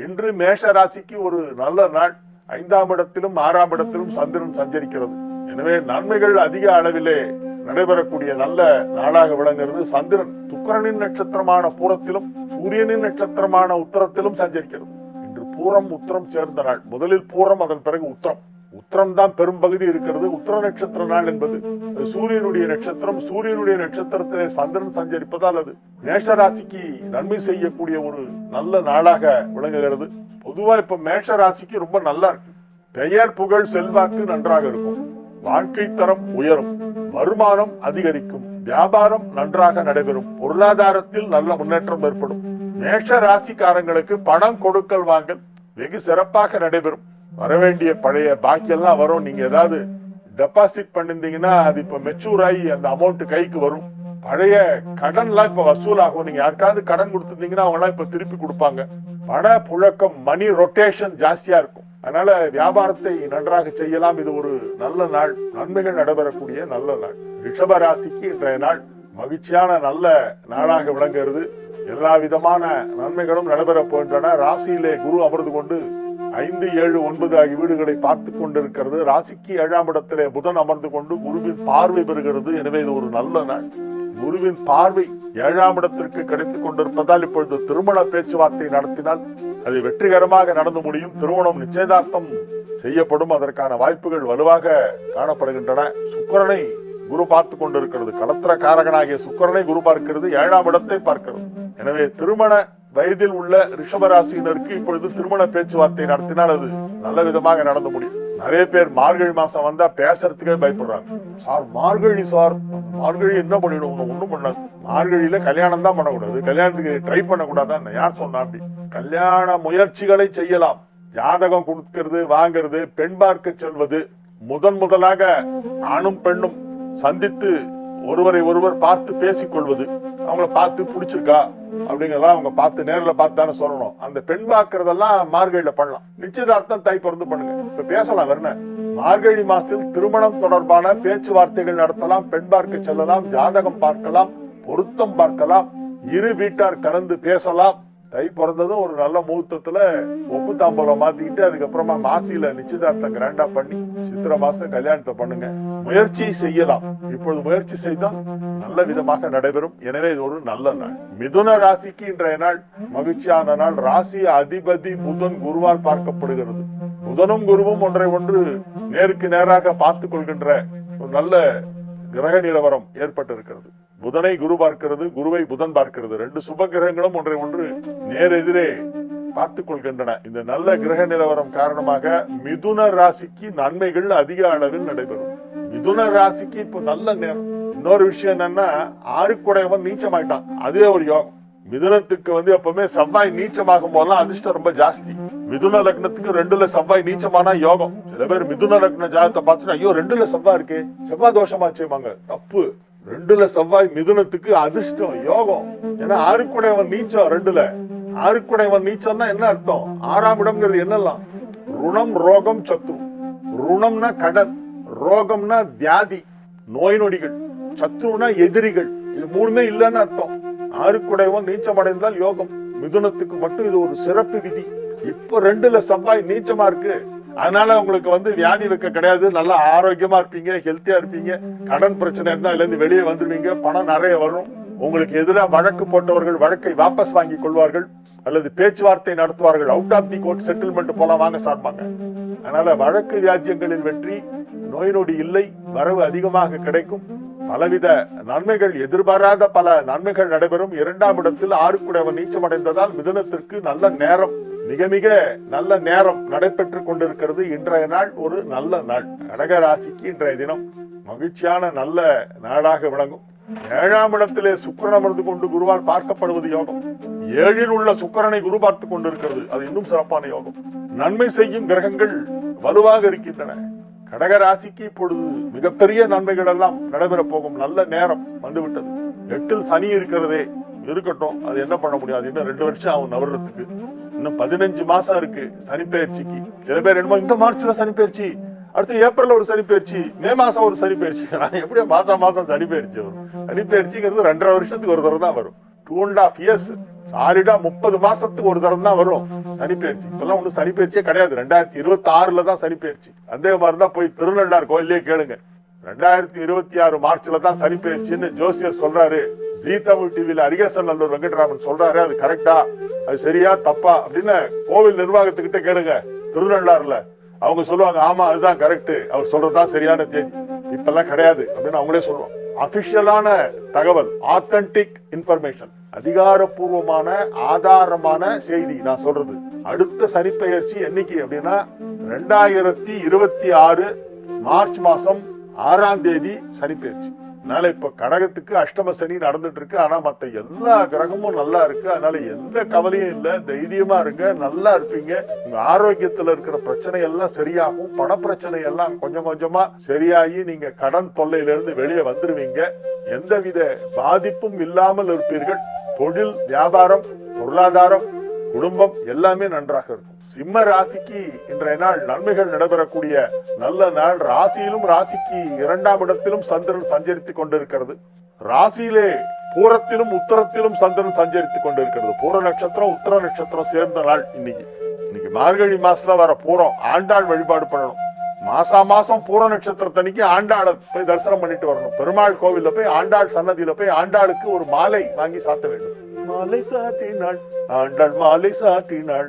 இன்று மேஷ ராசிக்கு ஒரு நல்ல நாள். 5ஆம் இடத்திலும் 6ஆம் இடத்திலும் சந்திரன் சஞ்சரிக்கிறது. எனவே நன்மைகள் அதிக அளவிலே நடைபெறக்கூடிய நல்ல நாளாக விளங்குகிறது. சந்திரன் சுக்கிரனின் நட்சத்திரமான பூரத்திலும் சூரியனின் நட்சத்திரமான உத்தரத்திலும் சஞ்சரிக்கிறது. இன்று பூரம் உத்தரம் சேர்ந்த நாள். முதலில் பூரம், அதன் பிறகு உத்தரம். உத்தரம் தான் பெரும் பகுதி இருக்கிறது. உத்தர நட்சத்திர நாள் என்பது சூரியனுடைய நட்சத்திரம். சூரியனுடைய நட்சத்திரத்திலே சந்திரன் சஞ்சரிப்பதால் அது மேஷ ராசிக்கு நன்மை செய்யக்கூடிய ஒரு நல்ல நாளாக விளங்குகிறது. பொதுவா இப்ப மேஷ ராசிக்கு ரொம்ப நல்லா இருக்கு. பெயர், புகழ், செல்வாக்கு நன்றாக இருக்கும். வாழ்க்கை தரம் உயரும். வருமானம் அதிகரிக்கும். வியாபாரம் நன்றாக நடைபெறும். பொருளாதாரத்தில் நல்ல முன்னேற்றம் ஏற்படும். மேஷ ராசிக்காரங்களுக்கு பணம் கொடுக்கல் வாங்கல் வெகு சிறப்பாக நடைபெறும். வரவேண்டிய பழைய பாக்கி எல்லாம் வரும். நீங்க ஏதாவது டெபாசிட் பண்ணிருந்தீங்கன்னா அது இப்ப மெச்சூர் ஆகி அந்த அமௌண்ட் கைக்கு வரும். பழைய கடன் எல்லாம் இப்ப வசூலாகும். நீங்க யாருக்காவது கடன் கொடுத்துருந்தீங்கன்னா அவங்க எல்லாம் இப்ப திருப்பி கொடுப்பாங்க. பண புழக்கம், மணி ரொட்டேஷன் ஜாஸ்தியா இருக்கும். அதனால வியாபாரத்தை நன்றாக செய்யலாம். இது ஒரு நல்ல நாள். நன்மைகள் நடைபெறக்கூடிய நல்ல நாள். ரிஷப ராசிக்கு இன்றைய நாள் மகிழ்ச்சியான நல்ல நாளாக விளங்குகிறது. எல்லா விதமான நன்மைகளும் நடைபெற போகின்றன. ராசியிலே குரு அமர்ந்து கொண்டு 5, 7, 9 ஆகிய வீடுகளை பார்த்து கொண்டிருக்கிறது. ராசிக்கு 7ஆம் இடத்திலே புதன் அமர்ந்து கொண்டு குருவின் பார்வை பெறுகிறது. எனவே இது ஒரு நல்ல நாள். குருவின் பார்வை 7ஆம் இடத்திற்கு கிடைத்துக் கொண்டிருப்பதால் இப்பொழுது திருமண பேச்சுவார்த்தை நடத்தினால் அது வெற்றிகரமாக நடந்து முடியும். திருமணம் நிச்சயதார்த்தம் செய்யப்படும். அதற்கான வாய்ப்புகள் வலுவாக காணப்படுகின்றன. சுக்கிரனை குரு பார்த்து கொண்டிருக்கிறது. களத்திர காரகனாகிய சுக்கிரனை குரு பார்க்கிறது. 7ஆம் இடத்தை பார்க்கிறது. எனவே திருமண வயதில் உள்ள ரிஷபராசியினருக்கு இப்பொழுது திருமண பேச்சுவார்த்தை நடத்தினால் அது நல்ல விதமாக நடந்து முடியும். நிறைய பேர் மார்கழி மாசம் வந்தா பேசுறதுக்கே பயப்படுறாங்க. சார் மார்கழி, சார் மார்கழி என்ன பண்ணிடும்? ஒண்ணும் பண்ணாது. மார்கழியில கல்யாணம் தான் பண்ணக்கூடாது. கல்யாணத்துக்கு ட்ரை பண்ணக்கூடாதான் யார் சொன்னா? அப்படி கல்யாண முயற்சிகளை செய்யலாம். ஜாதகம் கொடுக்கிறது, வாங்கிறது, பெண் பார்க்க செல்வது, முதலாக ஆணும் பெண்ணும் சந்தித்து ஒருவரை ஒருவர் பார்த்து பேசிக் கொள்வது, அவங்கள பார்த்து பிடிச்சிருக்கா அப்படிங்கறதெல்லாம் அவங்க பார்த்து நேரில் பார்த்து தானே சொல்லணும். அந்த பெண் பார்க்கறதெல்லாம் மார்கழியில பண்ணலாம். நிச்சயதார்த்தம் தை பிறந்து பண்ணுங்க. இப்ப பேசலாம். வரன மார்கழி மாசத்தில் திருமணம் தொடர்பான பேச்சுவார்த்தைகள் நடத்தலாம். பெண் பார்க்க செல்லலாம். ஜாதகம் பார்க்கலாம். பொருத்தம் பார்க்கலாம். இரு வீட்டார் கலந்து பேசலாம். தை பிறந்ததும் ஒரு நல்ல முகூர்த்தத்துல ஒப்பு தாம்பூலம் மாத்திக்கிட்டு அதுக்கப்புறமா மாசியில நிச்சயதார்த்தம் கிராண்டா பண்ணி சித்திரை மாசம் கல்யாணத்தை பண்ணுங்க. முயற்சி செய்யலாம். இப்பொழுது முயற்சி செய்தால் நல்ல விதமாக நடைபெறும். எனவே இது ஒரு நல்ல நாள். மிதுன ராசிக்கு இன்றைய நாள் மகிழ்ச்சியான நாள். ராசி அதிபதி புதன் குருவால் பார்க்கப்படுகிறது. புதனும் குருவும் ஒன்றை ஒன்று நேருக்கு நேராக பார்த்துக் கொள்கின்ற ஒரு நல்ல கிரக நிலவரம் ஏற்பட்டிருக்கிறது. புதனை குரு பார்க்கிறது, குருவை புதன் பார்க்கிறது. 2 சுப கிரகங்களும் ஒன்றை ஒன்று நேரெதிரே பார்த்துக் கொள்கின்றன. இந்த நல்ல கிரக நிலவரம் காரணமாக மிதுன ராசிக்கு நன்மைகள் அதிக அளவில் நடைபெறும். மிதுன ராசிக்கு இப்ப நல்ல நேரம். இன்னொரு விஷயம் என்னன்னா, 6 நீச்சமாயிட்டான். அதுவே ஒரு யோகம். மிதுனத்துக்கு எப்பவுமே செவ்வாய் நீச்சமாகும் போதெல்லாம் அதிர்ஷ்டம் ரொம்ப ஜாஸ்தி. மிதுன லக்னத்துக்கு 2ல செவ்வாய் நீச்சமானா யோகம். சில பேர் மிதுன லக்ன ஜாதகத்தை பார்த்துட்டு ஐயோ 2ல செவ்வாய் இருக்கு, செவ்வாய் தோஷமாச்சேமாங்க. தப்பு. 2ல செவ்வாய் மிதுனத்துக்கு அதிர்ஷ்டம், யோகம். ஏன்னா 6 நீச்சம். 2ல 6 நீச்சம்னா என்ன அர்த்தம்? 6ஆம் இடம்ங்கிறது என்னெல்லாம்? ருணம், ரோகம், சத்ரு. ருணம்னா கடன், ரோகம்னா வியாதி, நோய் நொடிகள், சத்ருனா எதிரிகள். இது 3மே இல்லைன்னு அர்த்தம். 6 நீச்சம் அடைந்தால் யோகம். மிதுனத்துக்கு மட்டும் இது ஒரு சிறப்பு விதி. இப்ப 2ல செவ்வாய் நீச்சமா இருக்கு. அதனால உங்களுக்கு வியாதி வைக்க கிடையாது. நல்லா ஆரோக்கியமா இருப்பீங்க, ஹெல்த்தியா இருப்பீங்க. கடன் பிரச்சனை இருந்தா இதுல இருந்து வெளியே வந்துருவீங்க. பணம் நிறைய வரும். உங்களுக்கு எதிராக வழக்கு போட்டவர்கள் வழக்கை வாபஸ் வாங்கி கொள்வார்கள் அல்லது பேச்சுவார்த்தை நடத்துவார்கள். Out of the court settlement போல வாங்க சார்பாங்க. அதனால வழக்கு வியாஜ்யங்களில் வெற்றி, நோய் நொடி இல்லை, வரவு அதிகமாக கிடைக்கும். பலவித நன்மைகள், எதிர்பாராத பல நன்மைகள் நடைபெறும். 2ஆம் இடத்தில் 6 நீச்சம் அடைந்ததால் மிதுனத்திற்கு நல்ல நேரம், மிக மிக நல்ல நேரம் நடைபெற்றுக் கொண்டிருக்கிறது. இன்றைய நாள் ஒரு நல்ல நாள். கடக ராசிக்கு இன்றைய தினம் மகிழ்ச்சியான நல்ல நாளாக விளங்கும். 7ஆம் இடத்திலே சுக்கிரன் அமர்ந்து கொண்டு குருவால் பார்க்கப்படுவது யோகம். 7ல் உள்ள சுக்கிரனை குரு பார்த்துக் கொண்டிருக்கிறது. அது இன்னும் சிறப்பான யோகம். நன்மை செய்யும் கிரகங்கள் வலுவாக இருக்கின்றன. கடக ராசிக்கு இப்பொழுது மிகப்பெரிய நன்மைகள் எல்லாம் நடைபெற போகும் நல்ல நேரம் வந்துவிட்டது. 8ல் சனி இருக்கிறதே, இருக்கட்டும். அது என்ன பண்ண முடியாது. இன்னும் 2 வருஷம் ஆகும் நவர்றதுக்கு. இன்னும் 15 மாசம் இருக்கு சனி பயிற்சிக்கு. சில பேர் என்னமோ இந்த மார்ச்ல சனி பயிற்சி, அடுத்து ஏப்ரல்ல ஒரு சனி பயிற்சி, மே மாசம் ஒரு சனி பயிற்சி. எப்படியா மாசம் சனி பயிற்சி வரும்? சனி பயிற்சிங்கிறது 2.5 வருஷத்துக்கு ஒரு தடவை தான் வரும். 2.5 years சாரிடா 30 மாசத்துக்கு ஒரு தரம் தான் வரும் சனிப்பெயர்ச்சி. இப்பெல்லாம் ஒண்ணு சனிப்பெயர்ச்சியே கிடையாது. 2026 தான் சனிப்பெயர்ச்சி. அதே மாதிரிதான் போய் திருநள்ளார் கோயிலே கேளுங்க. 2026 மார்ச்ல தான் சனிப்பெயர்ச்சின்னு ஜோசியர் சொல்றாரு. ஜி தமிழ் டிவில அரிகேசன் நல்லூர் வெங்கட்ராமன் சொல்றாரு. அது கரெக்டா, அது சரியா தப்பா அப்படின்னு கோவில் நிர்வாகத்துக்கிட்ட கேளுங்க. திருநள்ளாறுல அவங்க சொல்லுவாங்க, ஆமா அதுதான் கரெக்ட், அவர் சொல்றதுதான் சரியான தேதி. இப்பெல்லாம் கிடையாது அப்படின்னு அவங்களே சொல்லுவாங்க. அபிஷியலான தகவல், ஆத்தென்டிக் இன்ஃபர்மேஷன், அதிகாரப்பூர்வமான ஆதாரமான செய்தி நான் சொல்றது. அடுத்த சனிப்பெயர்ச்சி என்னைக்கு அப்படின்னா 2026 மார்ச் மாசம் 6ஆம் தேதி சனிப்பெயர்ச்சி. அதனால இப்ப கடகத்துக்கு அஷ்டம சனி நடந்துட்டு இருக்கு. ஆனா மத்த எல்லா கிரகமும் நல்லா இருக்கு. அதனால எந்த கவலையும் இல்ல, தைரியமா இருங்க, நல்லா இருப்பீங்க. உங்க ஆரோக்கியத்துல இருக்கிற பிரச்சனை எல்லாம் சரியாகும். பண பிரச்சனை எல்லாம் கொஞ்சம் கொஞ்சமா சரியாகி நீங்க கடன் தொல்லையில இருந்து வெளியே வந்துருவீங்க. எந்தவித பாதிப்பும் இல்லாமல் இருப்பீர்கள். தொழில், வியாபாரம், பொருளாதாரம், குடும்பம் எல்லாமே நன்றாக இருக்கும். சிம்ம ராசிக்கு இன்றைய நாள் நன்மைகள் நடைபெறக்கூடிய நல்ல நாள். ராசியிலும் ராசிக்கு 2ஆம் இடத்திலும் சந்திரன் சஞ்சரித்துக் கொண்டிருக்கிறது. ராசியிலே பூரத்திலும் உத்தரத்திலும் சந்திரன் சஞ்சரித்துக் கொண்டிருக்கிறது. பூர நட்சத்திரம் உத்தர நட்சத்திரம் சேர்ந்த நாள் இன்னைக்கு மார்கழி மாசத்துல வர பூரம் ஆண்டாள் வழிபாடு பண்ணணும். மாசம் பூர நட்சத்திரத்தன்னைக்கு ஆண்டாளை போய் தரிசனம் பண்ணிட்டு வரணும். பெருமாள் கோவில்ல போய் ஆண்டாள் சன்னதியில போய் ஆண்டாளுக்கு ஒரு மாலை வாங்கி சாத்த வேண்டும். மாலை சாட்டினாள் ஆண்டாள், மாலை சாட்டினாள்,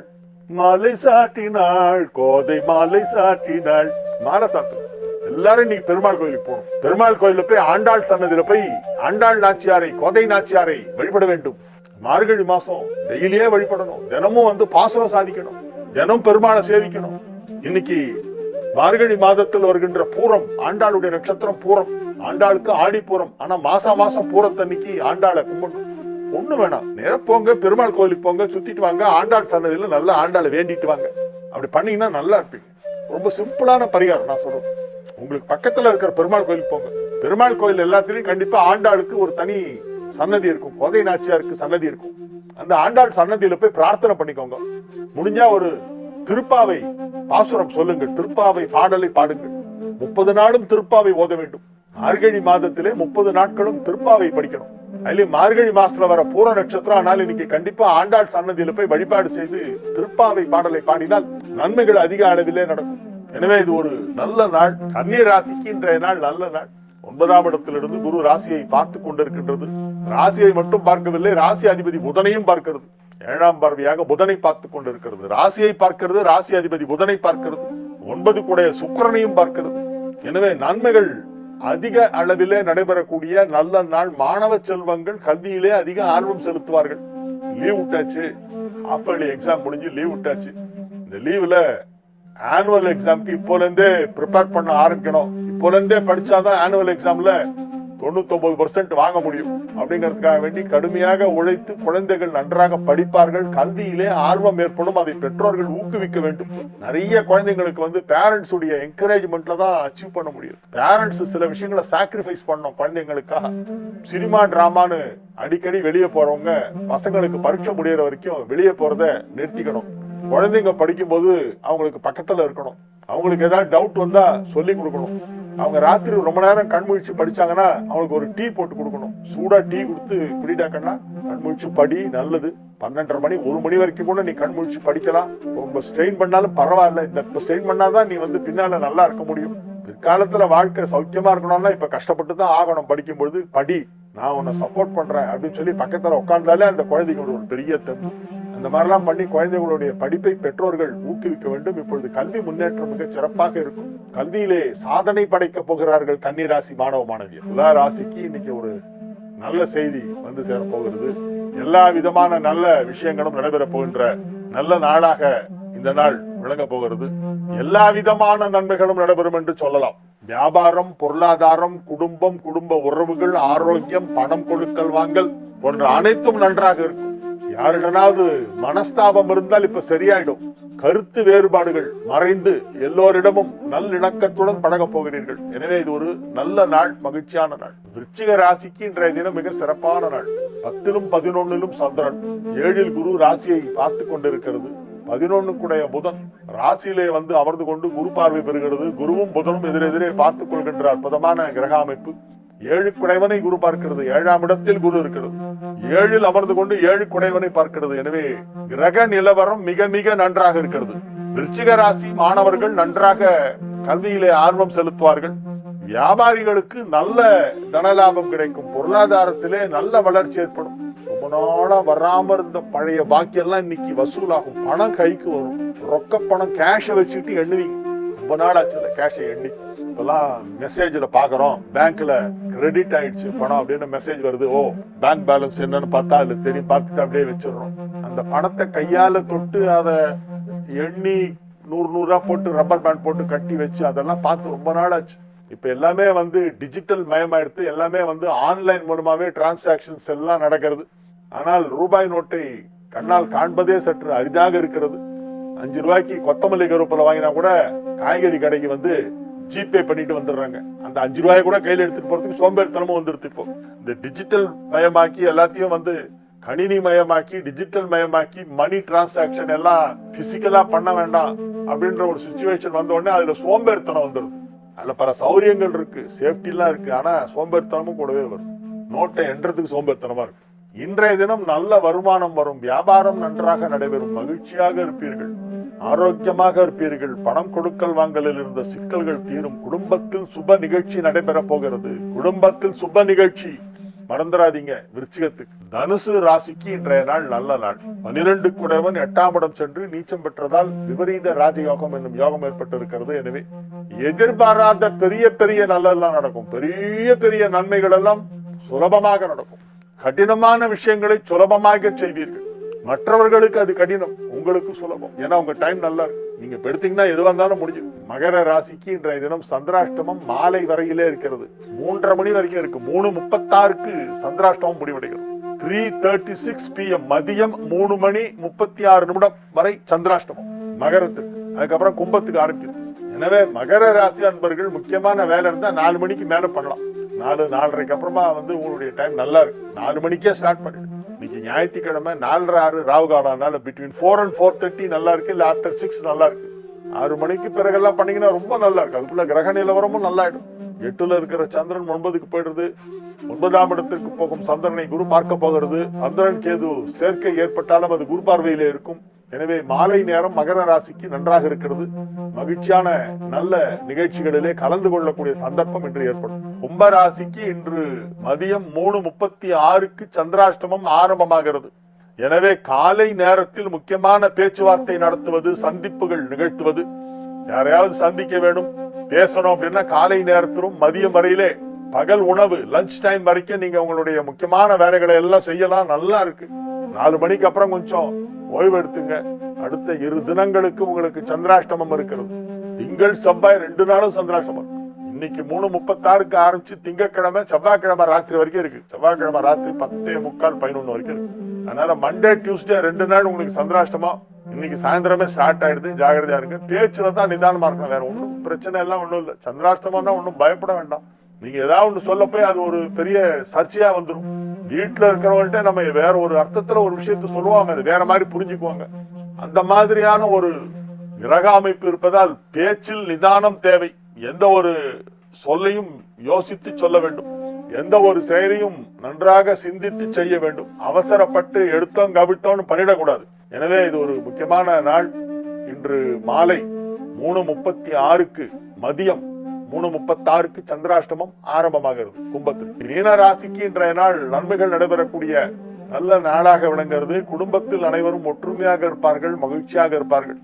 மாலை சாட்டினாள் கோதை, மாலை சாட்டினாள். மாலை சாத்தணும். எல்லாரும் இன்னைக்கு பெருமாள் கோயிலுக்கு போகணும். பெருமாள் கோயில போய் ஆண்டாள் சன்னதியில போய் ஆண்டாள் நாச்சியாரை, கோதை நாச்சியாரை வழிபட வேண்டும். மார்கழி மாசம் டெய்லியே வழிபடணும். தினமும் வந்து பாசுரம் சாதிக்கணும். தினம் பெருமாளை சேவிக்கணும். இன்னைக்கு மார்கழி மாதத்தில் வருகின்ற பூரம், ஆண்டாளுடைய நட்சத்திரம் பூரம். ஆண்டாளுக்கு ஆடி பூரம். ஆனா மாசம் பூரத்தன்னைக்கு ஆண்டாளை கும்பிடணும். ஒண்ணு வேணாம், நேர போங்க, பெருமாள் கோயிலுக்கு போங்க, சுத்திட்டு வாங்க, ஆண்டாள் சன்னதியில நல்லா ஆண்டாளை வேண்டிட்டு வாங்க. அப்படி பண்ணீங்கன்னா நல்லா இருப்பீங்க. ரொம்ப சிம்பிளான பரிகாரம் நான் சொல்றேன். உங்களுக்கு பக்கத்துல இருக்கிற பெருமாள் கோயிலுக்கு போங்க. பெருமாள் கோயில் எல்லாத்திலையும் கண்டிப்பா ஆண்டாளுக்கு ஒரு தனி சன்னதி இருக்கும். கோதை நாச்சியாருக்கு சன்னதி இருக்கும். அந்த ஆண்டாள் சன்னதியில போய் பிரார்த்தனை பண்ணிக்கோங்க. முடிஞ்சா ஒரு திருப்பாவை பாசுரம் சொல்லுங்கள். திருப்பாவை பாடலை பாடுங்கள். 30 நாளும் திருப்பாவை ஓத வேண்டும். மார்கழி மாதத்திலே 30 நாட்களும் திருப்பாவை படிக்கணும். அதுலயும் மார்கழி மாசத்துல வர பூர நட்சத்திரம். ஆனால் இன்னைக்கு கண்டிப்பா ஆண்டாள் சன்னதியில போய் வழிபாடு செய்து திருப்பாவை பாடலை பாடினால் நன்மைகள் அதிக அளவிலே நடக்கும். எனவே இது ஒரு நல்ல நாள். கன்னிய ராசிக்கு இன்றைய நாள் நல்ல நாள். 9ஆம் இடத்திலிருந்து குரு ராசியை பார்த்து கொண்டிருக்கின்றது. ராசியை மட்டும் பார்க்கவில்லை, ராசி அதிபதி புதனையும் பார்க்கிறது. 7ஆம் பார்வையாக புதனை பார்த்து கொண்டிருக்கிறது. ராசியை பார்க்கிறது, ராசி அதிபதி புதனை பார்க்கிறது. 9 கூடைய சுக்கிரனையும் பார்க்கிறது. எனவே நன்மைகள் அதிக அளவிலே நடைபெறக்கூடிய நல்ல நாள். மாணவ செல்வங்கள் கல்வியிலே அதிக ஆர்வம் செலுத்துவார்கள். லீவ் விட்டாச்சு, ஹாஃப் இயர்லி எக்ஸாம் முடிஞ்சு லீவ் விட்டாச்சு. இந்த லீவ்ல ஆனுவல் எக்ஸாம்க்கு இப்போல இருந்தே ப்ரிப்பேர் பண்ண ஆரம்பிக்கணும். இப்போல இருந்தே படிச்சாதான் ஆனுவல் எக்ஸாம்ல 99% வாங்க முடியும். அப்படிங்கிறதுக்காக வேண்டி கடுமையாக உழைத்து குழந்தைகள் நன்றாக படிப்பார்கள். கல்வியிலே ஆர்வம் ஏற்படும். அதை பெற்றோர்கள் ஊக்குவிக்க வேண்டும். நிறைய குழந்தைங்களுக்கு வந்து பேரண்ட்ஸ் உடைய என்கரேஜ்மெண்ட்ல தான் அச்சீவ் பண்ண முடியும். பேரண்ட்ஸ் சில விஷயங்களை சாக்ரிஃபைஸ் பண்ணணும் குழந்தைங்களுக்காக. சினிமா டிராமான்னு அடிக்கடி வெளியே போறவங்க பசங்களுக்கு பரீட்சை முடியற வரைக்கும் வெளியே போறத நிறுத்திக்கணும். குழந்தைங்க படிக்கும் போது அவங்களுக்கு பக்கத்துல இருக்கணும். அவங்களுக்கு ஏதாவது டவுட் வந்தா சொல்லி கொடுக்கணும். அவங்க ராத்திரி ரொம்ப நேரம் கண்முழிச்சு படிச்சாங்கன்னா அவங்களுக்கு ஒரு டீ போட்டு கொடுக்கணும். சூடா டீ கொடுத்து குடிடாக்கன்னா கண்முழிச்சு படி, நல்லது. 12:30 மணி 1 மணி வரைக்கும் கூட நீ கண்முழிச்சு படிக்கலாம். ரொம்ப ஸ்ட்ரெயின் பண்ணாலும் பரவாயில்ல. இந்த ஸ்ட்ரெயின் பண்ணாதான் நீ வந்து பின்னால நல்லா இருக்க முடியும். பிற்காலத்துல வாழ்க்கை சௌக்கியமா இருக்கணும்னா இப்ப கஷ்டப்பட்டு தான் ஆகணும். படிக்கும் பொழுது படி, நான் உன்னை சப்போர்ட் பண்றேன் அப்படின்னு சொல்லி பக்கத்துல உட்கார்ந்தாலே அந்த குழந்தைங்களோட ஒரு பெரிய தெம்பு. அந்த மாதிரிலாம் பண்ணி குழந்தைகளுடைய படிப்பை பெற்றோர்கள் ஊக்குவிக்க வேண்டும். இப்பொழுது கல்வி முன்னேற்றம் மிக சிறப்பாக இருக்கும். கல்வியிலே சாதனை படைக்க போகிறார்கள் கன்னிராசி மாணவ மாணவியர். எல்லா ராசிக்கு இன்னைக்கு ஒரு நல்ல செய்தி வந்து சேர போகிறது. எல்லா விதமான நல்ல விஷயங்களும் நடைபெற போகின்ற நல்ல நாளாக இந்த நாள் விளங்க போகிறது. எல்லா விதமான நன்மைகளும் நடைபெறும் என்று சொல்லலாம். வியாபாரம், பொருளாதாரம், குடும்பம், குடும்ப உறவுகள், ஆரோக்கியம், பணம் கொடுக்கல் வாங்கல் போன்ற அனைத்தும் நன்றாக இருக்கும். யாரிடனாவது மனஸ்தாபம் இருந்தால் இப்ப சரியாயிடும். கருத்து வேறுபாடுகள் மறைந்து எல்லோரிடமும் நல்லிணக்கத்துடன் பழக போகிறீர்கள். எனவே இது ஒரு நல்ல நாள், மகிழ்ச்சியான நாள். விருச்சிக ராசிக்கு இன்றைய தினம் மிக சிறப்பான நாள். 10லும் 11லும் சந்திரன், 7ல் குரு ராசியை பார்த்து கொண்டிருக்கிறது. 11 புதன் ராசியிலே வந்து அமர்ந்து கொண்டு குரு பார்வை பெறுகிறது. குருவும் புதனும் எதிரெதிரே பார்த்துக் கொள்கின்ற அற்புதமான கிரக அமைப்பு. ஏழு குடைவனை குரு பார்க்கிறது. 7ஆம் இடத்தில் குரு இருக்கிறது. 7இல் அமர்ந்து கொண்டு 7 குடைவனை பார்க்கிறது. எனவே கிரக நிலவரம் மிக மிக நன்றாக இருக்கிறது. விருச்சிக ராசி மாணவர்கள் நன்றாக கல்வியிலே ஆர்வம் செலுத்துவார்கள். வியாபாரிகளுக்கு நல்ல தனலாபம் கிடைக்கும். பொருளாதாரத்திலே நல்ல வளர்ச்சி ஏற்படும். ரொம்ப நாளா வராம இருந்த பழைய பாக்கியெல்லாம் இன்னைக்கு வசூலாகும். பணம் கைக்கு வரும். ரொக்க பணம் கேஷ வச்சுட்டு எண்ணுவீங்க. ரொம்ப நாள் ஆச்சு கேஷை எண்ணி. இப்பெல்லாம் மெசேஜ்ல பாக்குறோம், பேங்க்ல கிரெடிட் ஆயிடுச்சு பணம் அப்படின்னு மெசேஜ் வருது. ஓ, பேங்க் பேலன்ஸ் என்னன்னு பார்த்தா அதுல தெரியும். பார்த்துட்டு அப்படியே வச்சிடறோம். அந்த பணத்தை கையால தொட்டு அதை எண்ணி 100 போட்டு ரப்பர் பேண்ட் போட்டு கட்டி வச்சு அதெல்லாம் பார்த்து ரொம்ப நாள் ஆச்சு. இப்ப எல்லாமே டிஜிட்டல் மயமாயிடுத்து. எல்லாமே ஆன்லைன் மூலமாவே டிரான்சாக்சன்ஸ் எல்லாம் நடக்கிறது. ஆனால் ரூபாய் நோட்டை கண்ணால் காண்பதே சற்று அரிதாக இருக்கிறது. 5 ரூபாய்க்கு கொத்தமல்லி கருவேப்பிலை வாங்கினா கூட காய்கறி கடைக்கு ஜிபே பண்ணிட்டு வந்துடுறாங்க. அந்த 5 ரூபாய் கூட கையில எடுத்துட்டு போறதுக்கு சோம்பேறித்தனமும் வந்துருது. இப்போ இந்த டிஜிட்டல் மயமாக்கி எல்லாத்தையும் கணினி மயமாக்கி டிஜிட்டல் மயமாக்கி மணி டிரான்சாக்சன் எல்லாம் பிசிக்கலா பண்ண வேண்டாம் அப்படின்ற ஒரு சிச்சுவேஷன் வந்த உடனே அதுல சோம்பேறித்தனம் வந்துருது. அதுல பல சௌரியங்கள் இருக்கு, சேஃப்டி எல்லாம் இருக்கு. ஆனா சோம்பேறித்தனமும் கூடவே வரும். நோட்டை எண்றதுக்கு சோம்பேறித்தனமா இருக்கு. இன்றைய தினம் நல்ல வருமானம் வரும். வியாபாரம் நன்றாக நடைபெறும். மகிழ்ச்சியாக இருப்பீர்கள். ஆரோக்கியமாக இருப்பீர்கள். பணம் கொடுக்கல் வாங்கலில் இருந்த சிக்கல்கள் தீரும். குடும்பத்தில் சுப நிகழ்ச்சி நடைபெற போகிறது. குடும்பத்தில் சுப நிகழ்ச்சி மறந்துடாதீங்க. விருச்சிகத்துக்கு. தனுசு ராசிக்கு இன்றைய நாள் நல்ல நாள். 12 குடைவன் 8ஆம் இடம் சென்று நீச்சம் பெற்றதால் விபரீத ராஜயோகம் என்னும் யோகம் ஏற்பட்டிருக்கிறது. எனவே எதிர்பாராத பெரிய பெரிய நல்லெல்லாம் நடக்கும். பெரிய பெரிய நன்மைகள் எல்லாம் சுலபமாக நடக்கும். கடினமான விஷயங்களை சுலபமாக செய்வீர்கள். மற்றவர்களுக்கு அது கடினம், உங்களுக்கு சுலபம். ஏன்னா உங்க டைம் நல்லா இருக்கு. நீங்க எடுத்தீங்கன்னா எதுவா இருந்தாலும் முடியும். மகர ராசிக்கு இன்றைய தினம் சந்திராஷ்டமம் மாலை வரையிலே இருக்கிறது. 3:30 மணி வரைக்கும் இருக்கு. 3:36க்கு சந்திராஷ்டமம் முடிவடைகிறது. 3:36 PM மதியம் 3:36 வரை சந்திராஷ்டமம் மகரத்துக்கு. அதுக்கப்புறம் கும்பத்துக்கு ஆரம்பிக்குது. எனவே மகர ராசி அன்பர்கள் முக்கியமான வேலை இருந்தா 4 மணிக்கு மேல பண்ணலாம். 4:30க்கு அப்புறமா உங்களுடைய டைம் நல்லா இருக்கு. 4 மணிக்கே ஸ்டார்ட் பண்ணிடு. இன்னைக்கு ஞாயிற்றுக்கிழமை 4:30 ராவு காலம். பிட்வீன் 4 and 4:30 நல்லா இருக்கு. இல்ல ஆஃப்டர் 6 நல்லா இருக்கு. 6 மணிக்கு பிறகெல்லாம் பண்ணீங்கன்னா ரொம்ப நல்லா இருக்கு. அதுக்குள்ள கிரக நிலவரமும் நல்லா ஆயிடும். 8ல இருக்கிற சந்திரன் 9க்கு போயிடுறது. 9ஆம் இடத்திற்கு போகும் சந்திரனை குரு பார்க்க போகிறது. சந்திரன் கேது சேர்க்கை ஏற்பட்டாலும் அது குரு பார்வையிலே இருக்கும். எனவே மாலை நேரம் மகர ராசிக்கு நன்றாக இருக்கிறது. மகிழ்ச்சியான நல்ல நிகழ்ச்சிகளிலே கலந்து கொள்ளக்கூடிய சந்தர்ப்பம் இன்று ஏற்படும். கும்ப ராசிக்கு இன்று மதியம் 3:36க்கு சந்திராஷ்டமம் ஆரம்பமாகிறது. எனவே காலை நேரத்தில் முக்கியமான பேச்சுவார்த்தை நடத்துவது, சந்திப்புகள் நிகழ்த்துவது, யாரையாவது சந்திக்க வேண்டும் பேசணும் அப்படின்னா காலை நேரத்திலும் மதியம் வரையிலே பகல் உணவு லஞ்ச் டைம் வரைக்கும் நீங்க உங்களுடைய முக்கியமான வேலைகளை எல்லாம் செய்யலாம். நல்லா இருக்கு. 4 மணிக்கு அப்புறம் கொஞ்சம் ஓய்வு எடுத்துங்க. அடுத்த 2 தினங்களுக்கு உங்களுக்கு சந்திராஷ்டமம் இருக்கிறது. திங்கள் செவ்வாய் 2 நாளும் சந்திராஷ்டமம். இன்னைக்கு 3:36க்கு ஆரம்பிச்சு திங்கட்கிழமை செவ்வாய்க்கிழமை ராத்திரி வரைக்கும் இருக்கு. செவ்வாய்க்கிழமை ராத்திரி 10:45 11 வரைக்கும் இருக்கு. அதனால மண்டே டியூஸ்டே 2 நாள் உங்களுக்கு சந்திராஷ்டமம். இன்னைக்கு சாயந்தரமே ஸ்டார்ட் ஆயிடுது. ஜாகிரதையா இருக்கு. பேச்சுல தான் நிதானமா இருக்கணும். வேற ஒன்றும் பிரச்சனை எல்லாம் ஒண்ணும் இல்லை. சந்திராஷ்டமம்னா ஒன்றும் பயப்பட வேண்டாம். நீங்க ஏதாவது ஒண்ணு சொல்ல போய் அது ஒரு பெரிய சர்ச்சையா வந்துடும். வீட்டுல இருக்கிறவங்கள்ட்ட நம்ம வேற ஒரு அர்த்தத்துல ஒரு விஷயத்த சொல்லுவாங்க, அது வேற மாதிரி புரிஞ்சுக்குவாங்க. அந்த மாதிரியான ஒரு கிரக அமைப்பு இருப்பதால் பேச்சில் நிதானம் தேவை. எந்த ஒரு சொல்லையும் யோசித்து சொல்ல வேண்டும். எந்த ஒரு செயலையும் நன்றாக சிந்தித்து செய்ய வேண்டும். அவசரப்பட்டு எடுத்தோம் கவிழ்த்தோன்னு பண்ணிடக்கூடாது. எனவே இது ஒரு முக்கியமான நாள். இன்று மாலை 3:36க்கு மதியம் 3:36க்கு சந்திராஷ்டமம் ஆரம்பமாகிறது கும்பத்தில். மீன ராசிக்கு இன்றைய நாள் நன்மைகள் நடைபெறக்கூடிய நல்ல நாளாக விளங்குகிறது. குடும்பத்தில் அனைவரும் ஒற்றுமையாக இருப்பார்கள், மகிழ்ச்சியாக இருப்பார்கள்.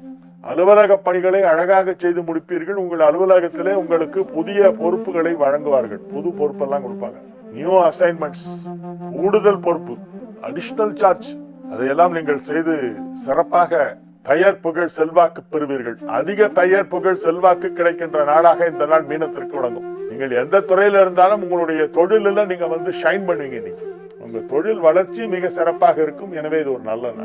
அலுவலக பணிகளை அழகாக செய்து முடிப்பீர்கள். உங்கள் அலுவலகத்திலே உங்களுக்கு புதிய பொறுப்புகளை வழங்குவார்கள். புது பொறுப்பெல்லாம் கொடுப்பாங்க. நியூ அசைன்மெண்ட்ஸ், கூடுதல் பொறுப்பு, அடிஷனல் சார்ஜ், அதையெல்லாம் நீங்கள் செய்து சிறப்பாக பெயர் புகழ் செல்வாக்கு பெறுவீர்கள். அதிக பெயர் புகழ் செல்வாக்கு கிடைக்கின்ற நாளாக இந்த நாள் மீனத்திற்கு விளங்கும். நீங்கள் எந்த துறையில இருந்தாலும் உங்களுடைய தொழில நீங்க ஷைன் பண்ணுவீங்க. உங்க தொழில் வளர்ச்சி மிக சிறப்பாக இருக்கும். எனவே இது ஒரு நல்ல நாள்.